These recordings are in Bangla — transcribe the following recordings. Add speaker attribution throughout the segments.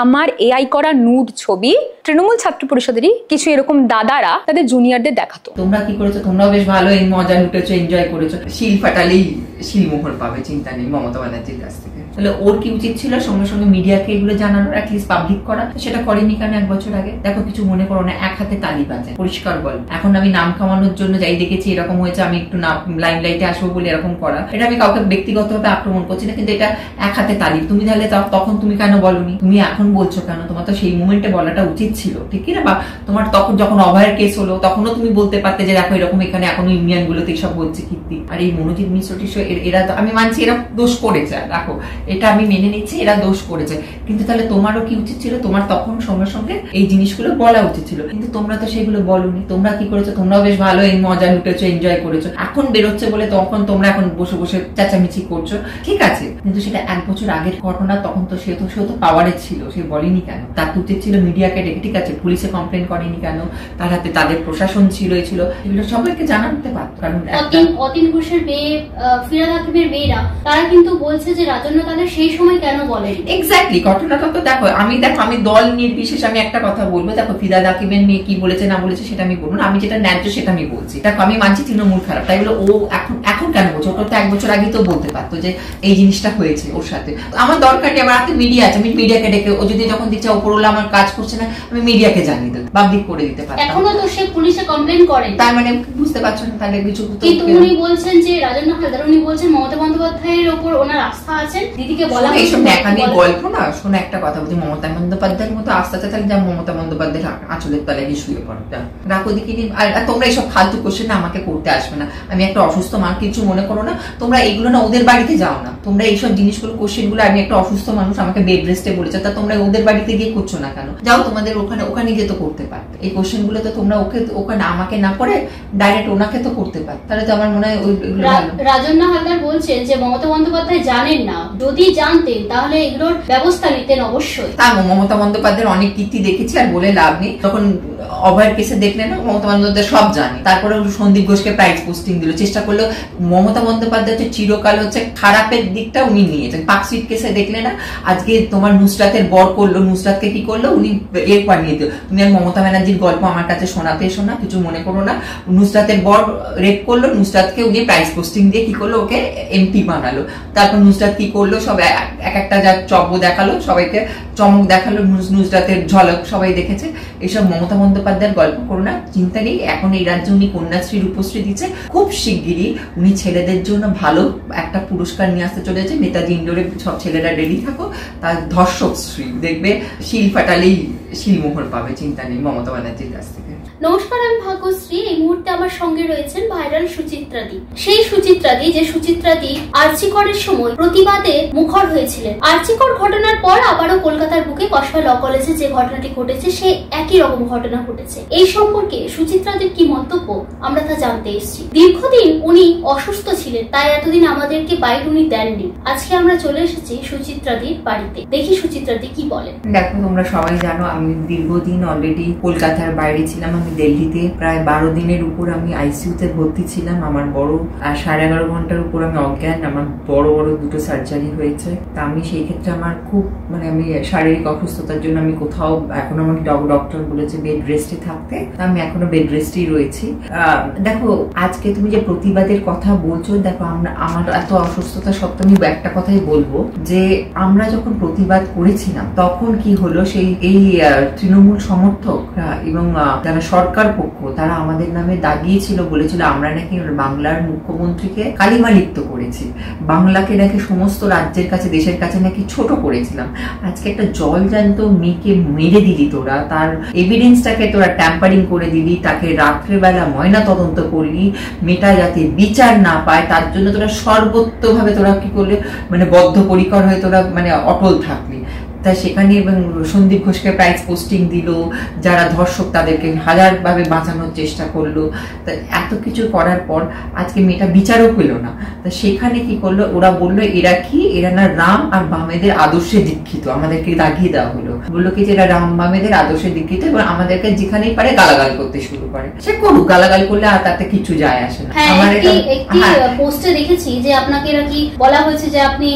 Speaker 1: আমার এআই করা নুড ছবি তৃণমূল ছাত্র পরিষদেরই কিছু এরকম দাদারা তাদের জুনিয়রদের দেখাতো।
Speaker 2: তোমরা কি করেছো? তোমরাও বেশ ভালো এই মজা লুটেছো, এনজয় করেছো। শিল ফাটালেই শিলমোহর পাবে, চিন্তা নেই মমতা ব্যানার্জির কাছ থেকে। তাহলে ওর কি উচিত ছিল সঙ্গে সঙ্গে মিডিয়াকে এগুলো জানানোর, অ্যাটলিস্ট পাবলিক করা? সেটা করেনি কেন 1 বছর আগে? দেখো, কিছু মনে করো না, এক হাতে তালি বাজে, পরিষ্কার বল। এখন আমি নাম কামানোর জন্য যাই দেখেছি এরকম হয়েছে, আমি একটু লাইম লাইটে আসবো বলে এরকম করা, এটা আমি কাউকে ব্যক্তিগতভাবে আক্রমণ করছি না, কিন্তু এটা এক হাতে তালি। তুমি তাহলে তখন তুমি কেন বলনি? তুমি এখন বলছো কেন? তোমার তো সেই মুমেন্টে বলাটা উচিত ছিল, ঠিক না? বা তোমার তখন যখন অভয়ের কেস হলো তখনও তুমি বলতে পারতে যে দেখো এরকম এখানে এখনো ইউনিয়ন গুলোতে সব বলছে কীর্তি। আর এই মনোজিৎ মিশ্র এরা তো, আমি মানছি এরা দোষ করেছে, দেখো এটা আমি মেনে নিচ্ছি, এরা দোষ করেছে, কিন্তু তাহলে তোমারও কি উচিত ছিল? তোমার তখন সঙ্গে সঙ্গে এই জিনিসগুলো বলা উচিত ছিল, কিন্তু তোমরা তো সেগুলো বলনি। তোমরা কি করেছো? তোমরাও বেশ ভালো এই মজা লুটেছো, এনজয় করেছো। এখন বেরোচ্ছে বলে তখন তোমরা এখন বসে বসে চেঁচামেচি করছো, ঠিক আছে, কিন্তু সেটা 1 বছর আগের ঘটনা। তখন তো সে তো পাওয়ারে ছিল, সে বলেনি কেন? তার উচিত ছিল মিডিয়াকে ডেকে, ঠিক আছে, পুলিশে কমপ্লেন করেনি কেন? তার হাতে তাদের প্রশাসন ছিল, এগুলো সবাইকে জানাতে পারত। কারণ
Speaker 3: অতীন ঘোষের মেয়ে, ফিরহাদ হাকিমের মেয়েরা, তারা কিন্তু বলছে যে রাজন্য তাদের সেই সময় কেন বলেনি।
Speaker 2: এক্স্যাক্টলি, ঘটনাটা তো দেখো, আমি দল নির্বিশেষ আমি একটা কথা বলবো। দেখো, ফিরহাদ হাকিমের মেয়ে কি বলেছে না বলেছে সেটা আমি বলবো না, আমি যেটা ন্যায্য সেটা আমি বলছি। দেখো, আমি মানছি তৃণমূল খারাপ, তাই বলে ও এখন কেন বলছে? ওটা তো 1 বছর আগে তো বলতে পারতো যে এই জিনিসটা হয়েছে ওর সাথে। আমার দরকার নেই, আমার হাতে মিডিয়া আছে, আমি মিডিয়াকে ডেকে, ও যদি যখন দিচ্ছে ওপরওয়ালা আমার কাজ করছে না, আমি মিডিয়াকে জানিয়ে দেবো, পাবলিক করে দিতে পারতাম।
Speaker 3: এখনো তো সে পুলিশে কমপ্লেন করে,
Speaker 2: তার মানে বুঝতে পারছো না তাহলে কিছু?
Speaker 3: কিন্তু উনি বলছেন যে রাজন্য হালদার, উনি বলছেন মমতা বন্দ্যোপাধ্যায়ের উপর ওনার আস্থা আছে। দিদিকে বলা
Speaker 2: এইসব ন্যাকামি গল্প না, শোনো একটা কথা বলছি, মমতা বন্দ্যোপাধ্যায়ের মতো আস্থা আছে তাহলে যা মমতা বন্দ্যোপাধ্যায়ের আঁচলের তলায় গিয়ে শুয়ে পড়ো, রাখো দিকে। আর তোমরা এইসব ফালতু কোশ্চেন আমাকে করতে আসবে না। আমি একটা অসুস্থ মা, কিছু মনে করো না তোমরা, এগুলো না ওদের বাড়িতে যাও না তোমরা, এইসব জিনিসগুলো কোশ্চেন গুলো। আমি একটা অসুস্থ মানুষ, আমাকে বেড রেস্টে বলেছে, তা তোমরা ওদের বাড়িতে গিয়ে করছো না কেন? যাও, তোমাদের ওখানে গিয়ে তো করতে পারতে। এই কোশ্চেন গুলো তো তোমরা ওখানে আমাকে না করে ডাইরেক্ট ওনাকে তো করতে পারতে। তাহলে তো আমার মনে হয়
Speaker 3: রাজন্য হালদার বলছেন যে মমতা বন্দ্যোপাধ্যায় জানেন না, যদি জানতেন তাহলে এগুলোর ব্যবস্থা নিতেন অবশ্যই।
Speaker 2: তা মমতা বন্দ্যোপাধ্যায়ের অনেক কীর্তি দেখেছি, আর বলে লাভ নেই। তখন অভয়ের কেসে দেখলে না, মমতা বন্দ্যোপাধ্যায় সব জানে। তারপরে সন্দীপ ঘোষকে প্রাইজ পোস্টিং দিল, চেষ্টা করলো। মমতা বন্দ্যোপাধ্যায় হচ্ছে চিরকাল হচ্ছে খারাপের দিকটা উনি নিয়েছেন। পার্কস্ট্রিট কেসে দেখলে না, আজকে তোমার নুসরাতের বর করলো, নুসরাতকে কি করলো উনি এর বানিয়ে দিল। তুমি আর মমতা ব্যানার্জির গল্প আমার কাছে শোনাতে এসো না, কিছু মনে করো না। নুসরাতের বর রেপ করলো, নুসরাতকে উনি প্রাইজ পোস্টিং দিয়ে কি করলো, ওকে এমপি বানালো। তারপর নুসরাত কি করলো, সব একটা যা চব্য দেখালো, সবাইকে চমক দেখালো, নুসরাতের ঝলক সবাই দেখেছে। এইসব মমতা বন্দ্যোপাধ্যায়ের গল্প করো না, চিন্তা নেই। এখন এই রাজ্যে উনি কন্যাশ্রী রূপশ্রী দিচ্ছে, খুব শিগগিরই উনি ছেলেদের জন্য ভালো একটা পুরস্কার নিয়ে আসতে চলেছে। নেতাজি ইন্ডোরে সব ছেলেরা রেডি থাকো, তার ধর্ষক শ্রী দেখবে শিল ফাটালেই শিলমোহর পাবে, চিন্তা নেই মমতা ব্যানার্জির কাছ থেকে।
Speaker 3: নমস্কার, আমি ভাগ্যশ্রী। এই মুহূর্তে আমার সঙ্গে রয়েছেন ভাইরাল সুচিত্রাদি। সেই সুচিত্রাদি, যে সুচিত্রাদি আরজিকরের সময় প্রতিবাদে মুখর হয়েছিলেন। আরজিকর ঘটনার পর আবারও কলকাতার বুকে কসবা ল কলেজে যে ঘটনাটি ঘটেছে, সে একই রকম ঘটনা ঘটেছে। এই সম্পর্কে সুচিত্রাদির কি মন্তব্য, আমরা তা জানতে এসেছি। দীর্ঘদিন উনি অসুস্থ ছিলেন, তাই এতদিন আমাদেরকে বাইট উনি দেননি। আজকে আমরা চলে এসেছি সুচিত্রাদির বাড়িতে, দেখি সুচিত্রাদি কি বলেন।
Speaker 2: দেখো, তোমরা সবাই জানো আমি দীর্ঘদিন অলরেডি কলকাতার বাইরে ছিলাম। আমি দিল্লিতে প্রায় 12 দিনের উপর আমি আইসিইউতে ভর্তি ছিলাম। আমার বড় 11.5 ঘন্টার উপর আমি অজ্ঞান। আমার বড় 2টো সার্জারি হয়েছে। তা আমি সেই ক্ষেত্রে আমার খুব আমি শারীরিক অসুস্থতার জন্য আমি কোথাও, এখন আমাকে ডক্টর বলেছে বেড রেস্টে থাকতে, আমি এখনো বেড রেস্টেই রয়েছি। দেখো, আজকে তুমি যে প্রতিবাদের কথা বলছো, দেখো আমার এত অসুস্থতা সত্ত্বেও আমি একটা কথাই বলবো যে আমরা যখন প্রতিবাদ করেছিলাম তখন কি হলো, এই তৃণমূল সমর্থকরা এবং যারা সরকার পক্ষ, তারা আমাদের নামে দাগিয়েছিল, বলেছিল আমরা নাকি বাংলার মুখ্যমন্ত্রীকে কালিমালিপ্ত করেছি, বাংলাকে নাকি সমস্ত রাজ্যের কাছে, দেশের কাছে নাকি ছোট করেছিলাম। আজকে একটা জলজান্ত মেয়েকে মেরে দিলি তোরা, তার এভিডেন্সটাকে তোরা ট্যাম্পারিং করে দিলি, তাকে রাত্রেবেলা ময়না তদন্ত করলি, মেয়েটা যাতে বিচার না পায় তার জন্য তোরা সর্বোত্তভাবে তোরা কি করলে, বদ্ধপরিকর হয়ে তোরা অটল থাকলি। তাই সেখানে এবং সন্দীপ ঘোষকে প্রাইজ পোস্টিং দিল, যারা ধর্ষক তাদেরকে হাজারভাবে বাঁচানোর চেষ্টা করলো। তা এত কিছু করার পর আজকে মেয়েটা বিচারও পেল না। তা সেখানে কি করলো, ওরা বললো এরা না রাম আর বামেদের আদর্শে দীক্ষিত। আমাদেরকে দাগিয়ে দেওয়া হলো, বললো কি যে এরা রাম বামেদের আদর্শে দীক্ষিত, এবং আমাদেরকে যেখানেই পারে গালাগাল করতে শুরু করে। সে করুক, গালাগাল করলে আর তাতে কিছু যায় আসে না।
Speaker 3: আমার একটি পোস্টে দেখেছি যে আপনাকে নাকি বলা হয়েছে যে আপনি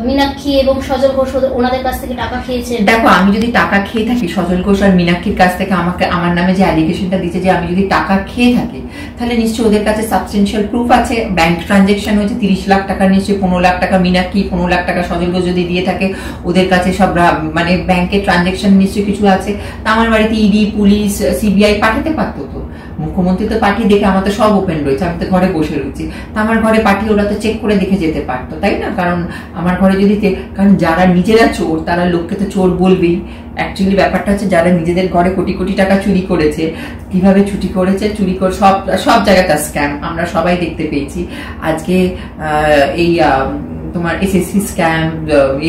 Speaker 3: মীনাক্ষী এবং সজল ঘোষ ওনাদের কাছে কাছ থেকে টাকা খেয়েছেন?
Speaker 2: দেখো, আমি যদি টাকা খেয়ে থাকি সজল ঘোষ আর মীনাক্ষীর কাছ থেকে আমাকে আমার নামে যে অ্যালিগেশনটা দিচ্ছে যে আমি যদি টাকা খেয়ে থাকি, তাহলে নিশ্চয়ই ওদের কাছে সাবস্টেনশিয়াল প্রুফ আছে। ব্যাংক ট্রানজেকশন হয়েছে 30 লাখ টাকা, নিশ্চয়ই 15 লাখ টাকা মীনাক্ষী, 15 লাখ টাকা সজল ঘোষ যদি দিয়ে থাকে, ওদের কাছে সব মানে ব্যাংকের ট্রানজেকশন নিশ্চয়ই কিছু আছে। আমার বাড়িতে ইডি, পুলিশ, সিবিআই পাঠাতে পারতো তো। মুখ্যমন্ত্রী তো পাঠিয়ে দেখে আমার তো সব ওপেন রয়েছে, আমি তো ঘরে বসে রয়েছি, তা আমার ঘরে পাঠিয়ে ওরা তো চেক করে দেখে যেতে পারতো, তাই না? কারণ আমার ঘরে যদি কারণ যারা নিজেরা চোর তারা লোককে তো চোর বলবেই। অ্যাকচুয়ালি ব্যাপারটা হচ্ছে যারা নিজেদের ঘরে কোটি কোটি টাকা চুরি করেছে, কিভাবে চুরি করেছে, চুরি করে সব জায়গায় তার স্ক্যাম আমরা সবাই দেখতে পেয়েছি। আজকে এই তোমার এসএসসি স্ক্যাম,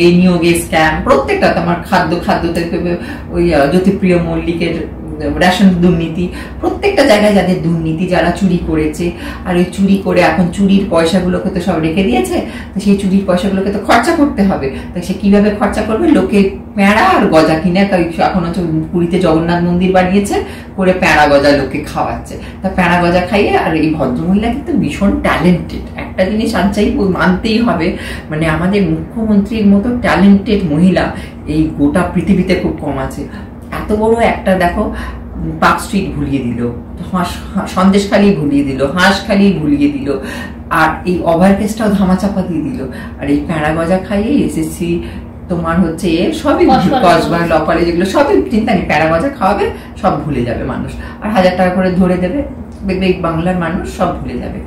Speaker 2: এই নিয়োগের স্ক্যাম, প্রত্যেকটা তোমার খাদ্য থেকে ওই জ্যোতিপ্রিয় মল্লিকের রেশন দুর্নীতি, প্রত্যেকটা জায়গায় যাদের দুর্নীতি, যারা চুরি করেছে, আর ওই চুরি করে এখন চুরির পয়সাগুলোকে তো সব রেখে দিয়েছে, তো সেই চুরির পয়সাগুলোকে তো খরচা করতে হবে। তো সে কিভাবে খরচা করবে? লোকে প্যাঁড়া আর গজা কিনে, এখন হচ্ছে পুরীতে জগন্নাথ মন্দির বানিয়েছে, করে প্যাঁড়া গজা লোককে খাওয়াচ্ছে। তা প্যাঁড়া গজা খাইয়ে, আর এই ভদ্রমহিলা কিন্তু ভীষণ ট্যালেন্টেড, একটা জিনিস আনচাই মানতেই হবে, মানে আমাদের মুখ্যমন্ত্রীর মতো ট্যালেন্টেড মহিলা এই গোটা পৃথিবীতে খুব কম আছে। এত বড় একটা দেখো, পার্ক স্ট্রিট ভুলিয়ে দিল, সন্দেশখালি ভুলিয়ে দিল, হাঁসখালি ভুলিয়ে দিল, আর এই ওভার কেসটাও ধামাচাপা দিয়ে দিল, আর এই প্যাঁড়া গজা খাইয়ে এসএসসি তোমার হচ্ছে সবই কসবা লপালে যেগুলো সবই চিন্তা নেই, প্যাঁড়া গজা খাওয়াবে, সব ভুলে যাবে মানুষ, আর 1000 টাকা করে ধরে দেবে, দেখবে বাংলার মানুষ সব ভুলে যাবে।